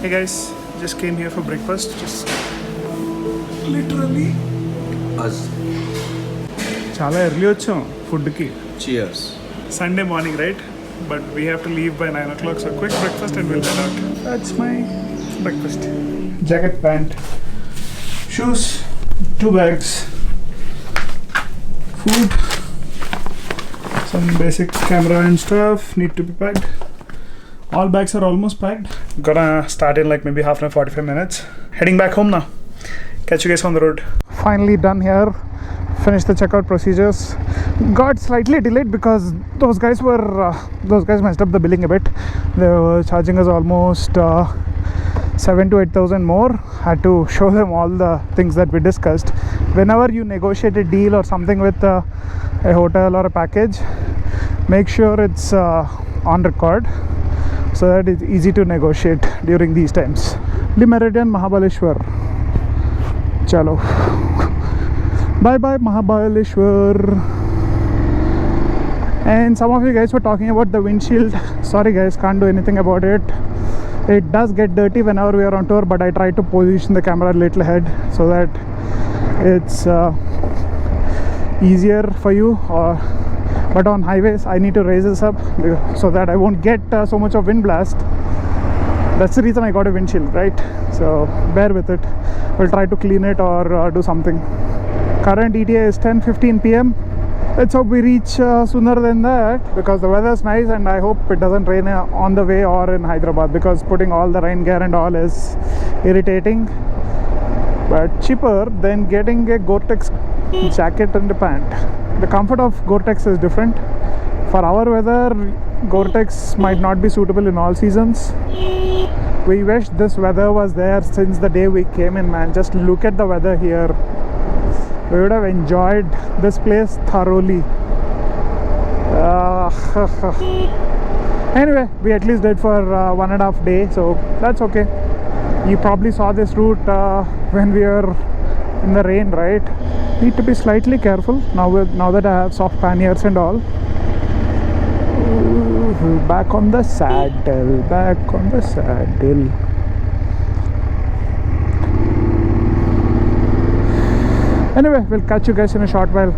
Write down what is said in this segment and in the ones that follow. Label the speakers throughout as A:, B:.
A: Hey guys, just came here for breakfast. Just literally
B: us.
A: చాలా early వచ్చాం ఫుడ్కి.
B: Cheers.
A: Sunday morning, right? But we have to leave by 9 o'clock, so quick breakfast and we'll head out. That's my breakfast. Jacket, pant, shoes, 2 bags, food, some basic camera and stuff need to be packed. All bags are almost packed. Gonna start in like maybe half an hour, 45 minutes. Heading back home now. Catch you guys on the road. Finally done here. Finished the checkout procedures. Got slightly delayed because those guys messed up the billing a bit. They were charging us almost 7,000 to 8,000 more. Had to show them all the things that we discussed. Whenever you negotiate a deal or something with a hotel or a package, make sure it's on record so that it's easy to negotiate during these times. The Meridian Mahabaleshwar. Chalo. Bye bye Mahabaleshwar. And some of you guys were talking about the windshield. Sorry guys, can't do anything about it. It does get dirty whenever we are on tour, but I try to position the camera a little ahead so that it's easier for you. But on highways I need to raise this up so that I won't get so much of wind blast. That's the reason I got a windshield, right? So bear with it. We'll try to clean it or do something. Current ETA is 10:15 p.m. Let's hope we reach sooner than that because the weather's nice and I hope it doesn't rain on the way or in Hyderabad because putting all the rain gear and all is irritating. But cheaper than getting a Gore-Tex jacket and a pant. The comfort of Gore-Tex is different. For our weather, Gore-Tex might not be suitable in all seasons. We wish this weather was there since the day we came in, man. Just look at the weather here. We would have enjoyed this place thoroughly. Anyway, we at least did for 1.5 days, so that's okay. You probably saw this route when we were in the rain, right? Need to be slightly careful now that I have soft panniers and all. Ooh, back on the saddle. Anyway, we'll catch you guys in a short while.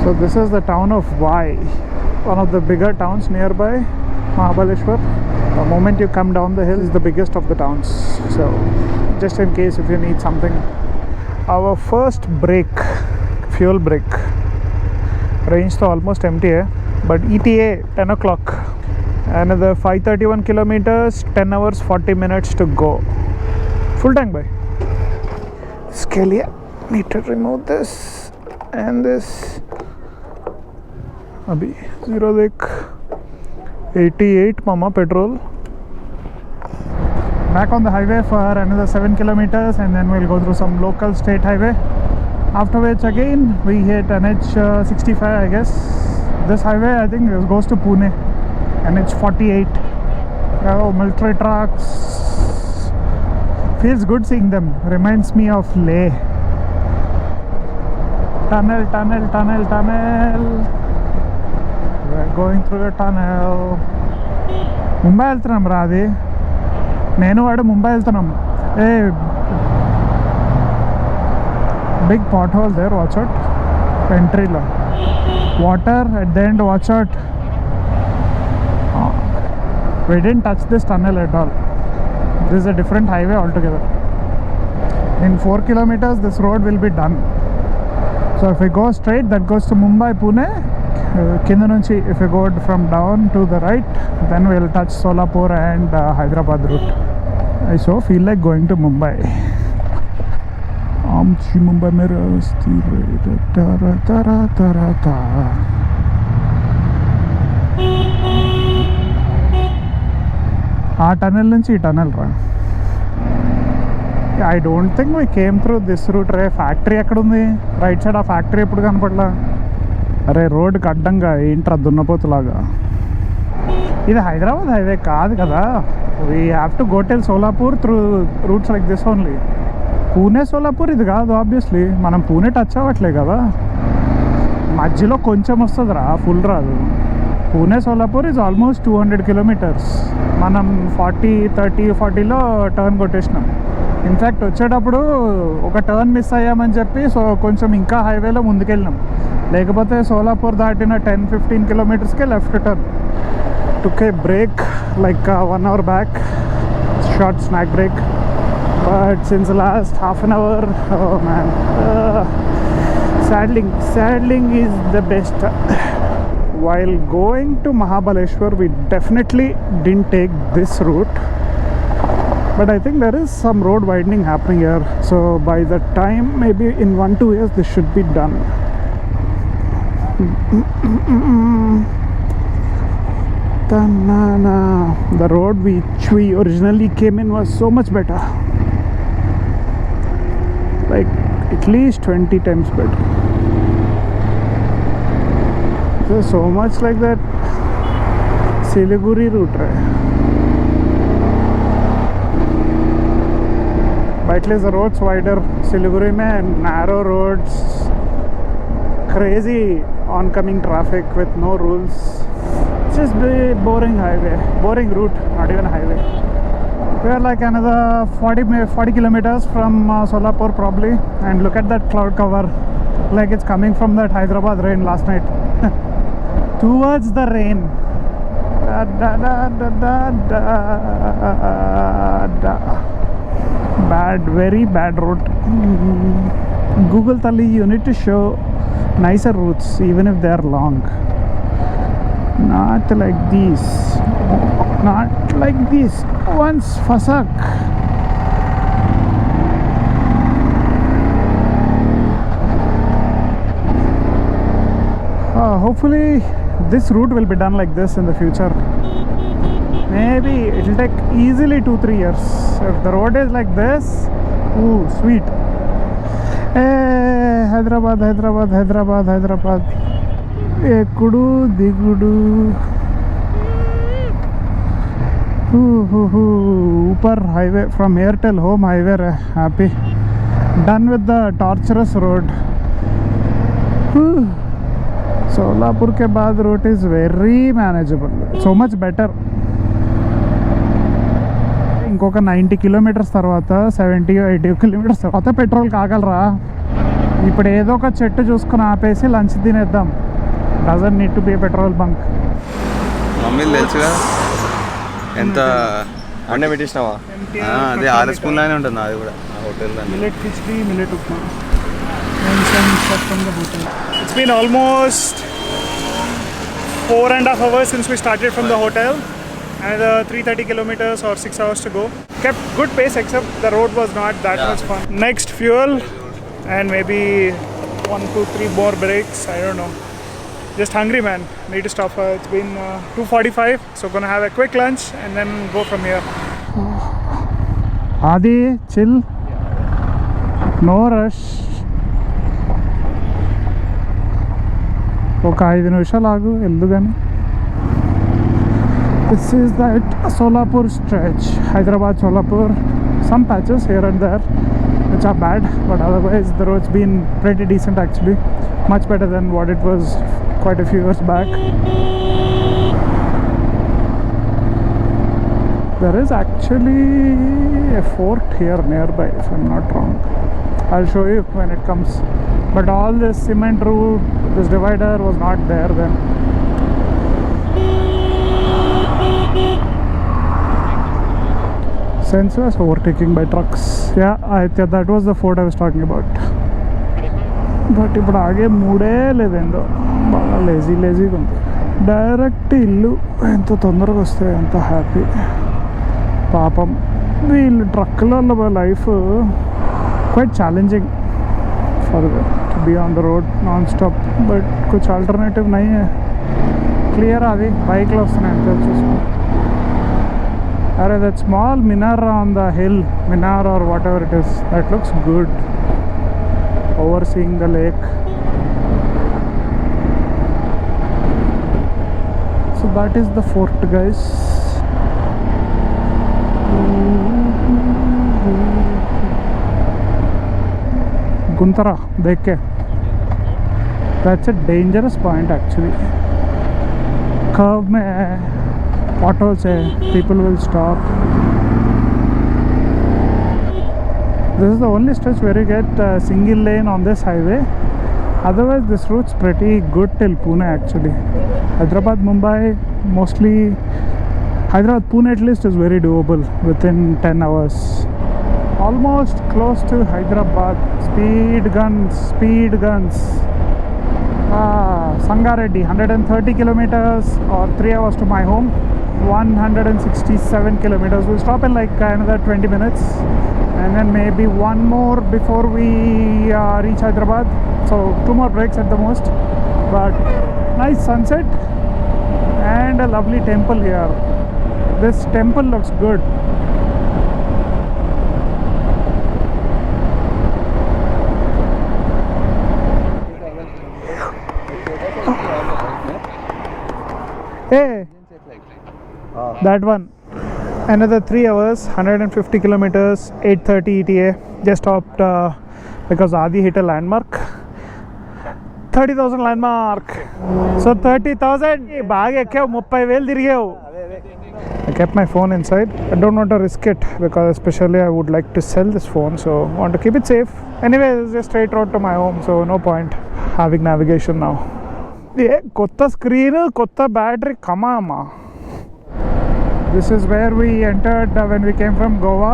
A: So this is the town of Vai, one of the bigger towns nearby Mahabaleshwar. The moment you come down the hill is the biggest of the towns. So just in case if you need something. Our first break, fuel break. Range to almost empty hai, but ETA 10 o'clock. Another 531 kilometers, 10 hours 40 minutes to go. Full tank bhai. Iske liye need to remove this and this. अभी 0 देख 88 mama petrol. Back on the highway for another 7 kilometers and then we'll go through some local state highway, after which again we hit NH65 I guess. This highway I think goes to Pune. NH48. Oh, military trucks. Feels good seeing them. Reminds me of Leh. Tunnel. We're going through a tunnel. Mumbai వెళ్తున్నాం రా. అది నేను వాడు ముంబై వెళ్తున్నాం. A big pothole there, watch out. ఎంట్రీలో water at the end, watch out. We didn't touch this tunnel at all. This is a different highway altogether. In 4 kilometers this road will be done. So if we go straight, that goes to Mumbai, Pune. Kinda nunchi, if we go from down to the right, then we'll touch Solapur and Hyderabad route. I so feel like going to Mumbai. Amchi Mumbai mein rasti re tara tara tara ta. ఆ tunnel నుంచి ఈ tunnel రా. I don't think we came through this route రే. Factory ఎక్కడుంది? Right side ఆ factory ఎప్పుడు కనపడలా. అరే రోడ్డుకి అడ్డంగా ఏంట్రా దున్నపోతులాగా. ఇది హైదరాబాద్ హైవే కాదు కదా. We have to go till Solapur through roots like this only. Pune Solapur ఇది కాదు ఆబ్వియస్లీ. మనం పూణే టచ్ అవ్వట్లే కదా. మధ్యలో కొంచెం వస్తుందిరా, ఫుల్ రాదు. Pune Solapur is almost 200 kilometres. మనం 40-30-40లో టర్న్ కొట్టేసినాం. ఇన్ఫ్యాక్ట్ వచ్చేటప్పుడు ఒక టర్న్ మిస్ అయ్యామని చెప్పి సో కొంచెం ఇంకా హైవేలో ముందుకెళ్ళినాం. లేకపోతే సోలాపూర్ దాటిన 10-15 కిలోమీటర్స్కే left turn. Took a break like 1 hour back, short snack break. But since last half an hour, oh man, saddling is the best. While going to Mahabaleshwar, we definitely didn't take this route, but I think there is some road widening happening here, so by the time maybe in 1-2 years this should be done. Tanana. The road which we originally came in was so much better, like at least 20 times better. There's so much like that Siliguri route, right? But at least the roads wider. Siliguri mein narrow roads, crazy oncoming traffic with no rules. It's just a boring highway, boring route, not even a highway. We are like another 40 kilometers from Solapur probably, and look at that cloud cover, like it's coming from that Hyderabad rain last night. Towards the rain. Da, da, da, da, da, da. Bad, very bad route. Google Tali, you need to show nicer routes even if they are long. Not like these. Not like this. Once Fasak. Hopefully this route will be done like this in the future. Maybe it will take easily 2-3 years. If the road is like this, ooh, sweet. Hey, Hyderabad. Ekkudu digudu. Upar highway from here till home highway. Happy. Done with the torturous road. Solapur ke baad route is very manageable, so much better. ఇంకొక 90 kilometres తర్వాత 70-80 kilometres తర్వాత petrol కాగలరా. ఇప్పుడు ఏదో ఒక చెట్టు చూసుకుని ఆపేసి lunch తినేద్దాం. Doesn't need to be petrol bunk.
B: మమ్మీలు తెలుసుగా ఎంత అండే పెట్టించినావా? అదే 6 స్పూన్లానే ఉంటుంది అది కూడా హోటల్లో.
A: Millet khichdi, millet upma. It's been almost 4.5 hours since we started from the hotel. Another 330 kilometers or 6 hours to go. Kept good pace except the road was not that much fun. Next fuel and maybe 1-2-3 more breaks. I don't know. Just hungry, man. Need to stop. It's been 2:45, so gonna have a quick lunch and then go from here. Adi, chill. No rush. ఒక 5 నిమిషాలు ఆగు వెళ్దు కానీ. This is that Solapur stretch, Hyderabad Solapur. Some patches here and there which are bad, but otherwise the roads been pretty decent actually. Much better then what it was quite a few years back. There is actually a fort here nearby if I'm not wrong. I'll show you when it comes. But all this cement route, this divider was not there then. Senseless overtaking by trucks. Yeah, that was the fort I was talking about. But ఇప్పుడు ఆగే మూడే లేదేందో, బాగా లేజీగా ఉంది. Direct ఇల్లు ఎంత తొందరగా వస్తే ఎంత హ్యాపీ. పాపం వీళ్ళు ట్రక్కులలో life quite challenging for to be on the road non stop. But కొంచెం ఆల్టర్నేటివ్ నై క్లియర్ అది బైక్లో వస్తున్నాయి అంతే చూసుకో. అరే that small minar on the hill, minar or whatever it is, that looks good overseeing the lake. So that is the fort, guys. Guntara dekhe, that's a dangerous point actually. Curve mein hai, autos hai, people will stop. This is the only stretch where you get a single lane on this highway. Otherwise this route's pretty good till Pune actually. Hyderabad, Mumbai, mostly Hyderabad, Pune at least is very doable within 10 hours. Almost close to Hyderabad. Speed guns. Sangareddy, 130 kilometers or 3 hours to my home. 167 kilometers. We'll stop in like another 20 minutes. And then maybe one more before we reach Hyderabad. So 2 more breaks at the most. But nice sunset and a lovely temple here. This temple looks good. Hey, that one. Another 3 hours, 150 kilometers, 8:30 ETA. Just stopped because Adi hit a landmark. 30,000 landmark. So 30,000. Baag ekkav 30,000 dirigav. I kept my phone inside. I don't want to risk it because especially I would like to sell this phone, so I want to keep it safe. Anyway, it's just straight road to my home, so no point having navigation now. Yeah, kotta screen, kotta battery, come on, ma. This is where we entered when we came from Goa,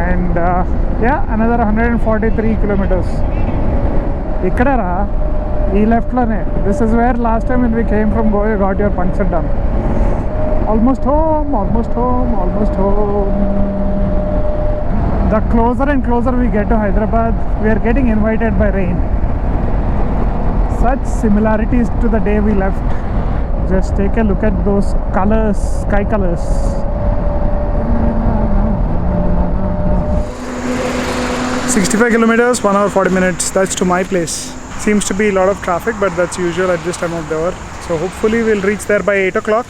A: and yeah, another 143 kilometers. Ikkadara, ee left lane. This is where last time when we came from Goa, you got your puncture done. Almost home. The closer and closer we get to Hyderabad, we are getting invited by rain. Such similarities to the day we left. Just take a look at those colors, sky colors. "65 kilometers, 1 hour 40 minutes. That's to my place. Seems to be a lot of traffic, but that's usual at this time of the hour. So hopefully we'll reach there by 8 o'clock.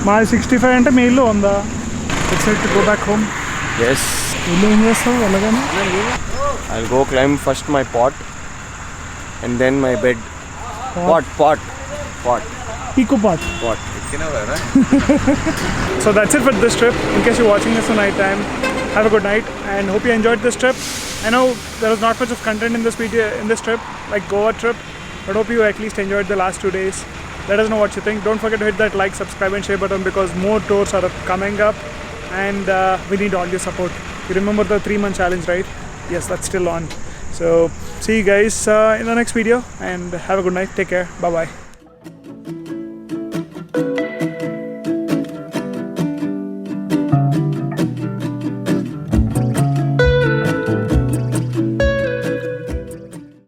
A: My 65 ante me illu onda. Excited to go back home.
B: Yes.
A: Illu em chestavu alagane?
B: I'll go climb first my pot and then my bed. Pot.
A: Eco pot. So that's it for this trip. In case you're watching this tonight time, have a good night and hope you enjoyed this trip. I know there was not much of content in this video, in this trip, like Goa trip, but hope you at least enjoyed the last 2 days. Let us know what you think. Don't forget to hit that like, subscribe and share button because more tours are coming up and we need all your support. You remember the 3-month challenge, right? Yes, that's still on. So see you guys in the next video and have a good night. Take care. Bye bye.